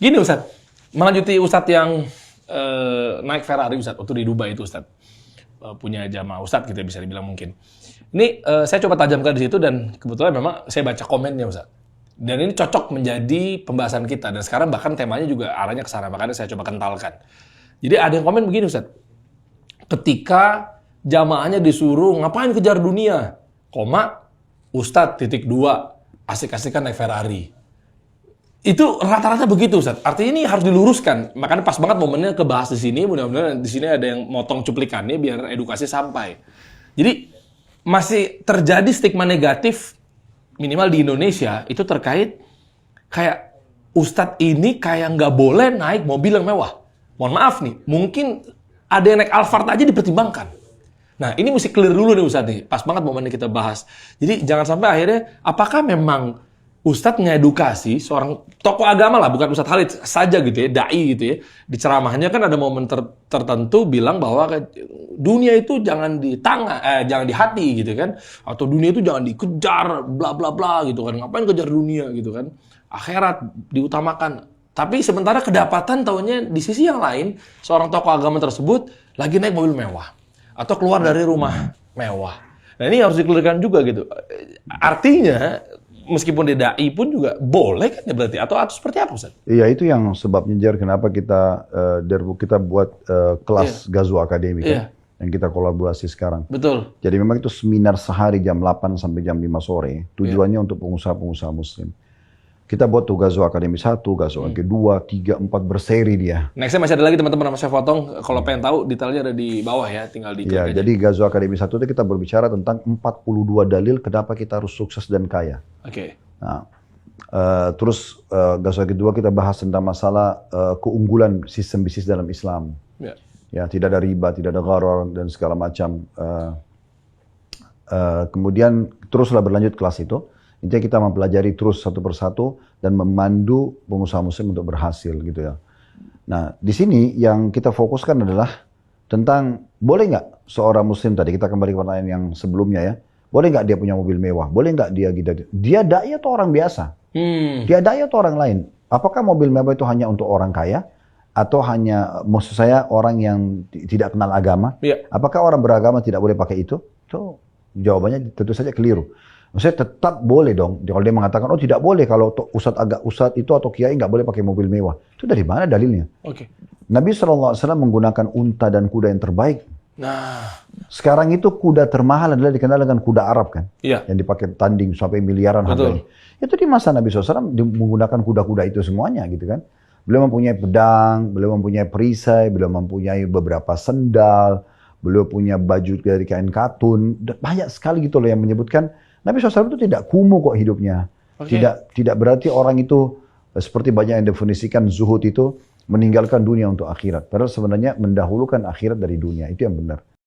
Gini Ustadz, melanjuti Ustadz yang naik Ferrari Ustadz, waktu di Dubai itu Ustadz. Punya jamaah Ustadz gitu ya, bisa dibilang mungkin. Ini saya coba tajamkan di situ dan kebetulan memang saya baca komennya Ustadz. Dan ini cocok menjadi pembahasan kita. Dan sekarang bahkan temanya juga arahnya ke sana, makanya saya coba kentalkan. Jadi ada yang komen begini Ustadz. Ketika jamaahnya disuruh ngapain kejar dunia, Ustadz titik 2, asik-asikan naik Ferrari. Itu rata-rata begitu, Ustaz. Artinya ini harus diluruskan. Makanya pas banget momennya kebahas di sini. Mudah-mudahan di sini ada yang motong cuplikannya biar edukasi sampai. Jadi masih terjadi stigma negatif minimal di Indonesia itu terkait kayak Ustadz ini kayak nggak boleh naik mobil yang mewah. Mohon maaf nih, mungkin ada yang naik Alphard aja dipertimbangkan. Nah, ini mesti clear dulu nih Ustadz nih. Pas banget momennya kita bahas. Jadi jangan sampai akhirnya apakah memang Ustadz ngedukasi seorang tokoh agama lah, bukan Ustadz Khalid saja gitu ya, dai gitu ya. Di ceramahnya kan ada momen tertentu bilang bahwa dunia itu jangan di tangan, jangan di hati gitu kan. Atau dunia itu jangan dikejar, bla bla bla gitu kan. Ngapain kejar dunia gitu kan. Akhirat diutamakan. Tapi sementara kedapatan taunya di sisi yang lain, seorang tokoh agama tersebut lagi naik mobil mewah. Atau keluar dari rumah mewah. Nah ini harus dikelirkan juga gitu. Artinya, meskipun dia dai pun juga boleh kan ya berarti atau seperti apa Ustaz? Iya itu yang sebabnya Jar kenapa kita buat kelas Gazo Academy kan, yang kita kolaborasi sekarang. Betul. Jadi memang itu seminar sehari jam 8 sampai jam 5 sore. Tujuannya untuk pengusaha-pengusaha muslim. Kita buat tuh Gazo Academy 1, Gazo Academy 2, 3, 4 berseri dia. Nextnya masih ada lagi teman-teman, saya potong. Kalau pengen tahu detailnya ada di bawah ya, tinggal diklik aja. Jadi Gazo Academy 1 itu kita berbicara tentang 42 dalil kenapa kita harus sukses dan kaya. Oke. Nah, terus Gazo kedua kita bahas tentang masalah keunggulan sistem bisnis dalam Islam. Ya, tidak ada riba, tidak ada gharar dan segala macam. Kemudian teruslah berlanjut kelas itu. Intinya kita mempelajari terus satu persatu dan memandu pengusaha muslim untuk berhasil gitu ya. Nah, di sini yang kita fokuskan adalah tentang boleh nggak seorang muslim tadi, kita kembali ke pertanyaan yang sebelumnya ya, boleh nggak dia punya mobil mewah? Boleh nggak dia gitu? Dia dai atau orang biasa? Dia dai atau orang lain? Apakah mobil mewah itu hanya untuk orang kaya? Atau hanya, maksud saya orang yang tidak kenal agama? Apakah orang beragama tidak boleh pakai itu? Itu jawabannya tentu saja keliru. Maksudnya tetap boleh dong. Kalau dia mengatakan, oh tidak boleh kalau ustadz itu atau kiai nggak boleh pakai mobil mewah. Itu dari mana dalilnya? Nabi SAW menggunakan unta dan kuda yang terbaik. Nah, sekarang itu kuda termahal adalah dikenal dengan kuda Arab kan? Yang dipakai tanding sampai miliaran harganya. Itu di masa Nabi SAW menggunakan kuda-kuda itu semuanya gitu kan. Beliau mempunyai pedang, beliau mempunyai perisai, beliau mempunyai beberapa sendal, beliau punya baju dari kain katun. Banyak sekali gitu loh yang menyebutkan Nabi SAW itu tidak kumuh kok hidupnya. Tidak berarti orang itu seperti banyak yang definisikan zuhud itu meninggalkan dunia untuk akhirat. Padahal sebenarnya mendahulukan akhirat dari dunia. Itu yang benar.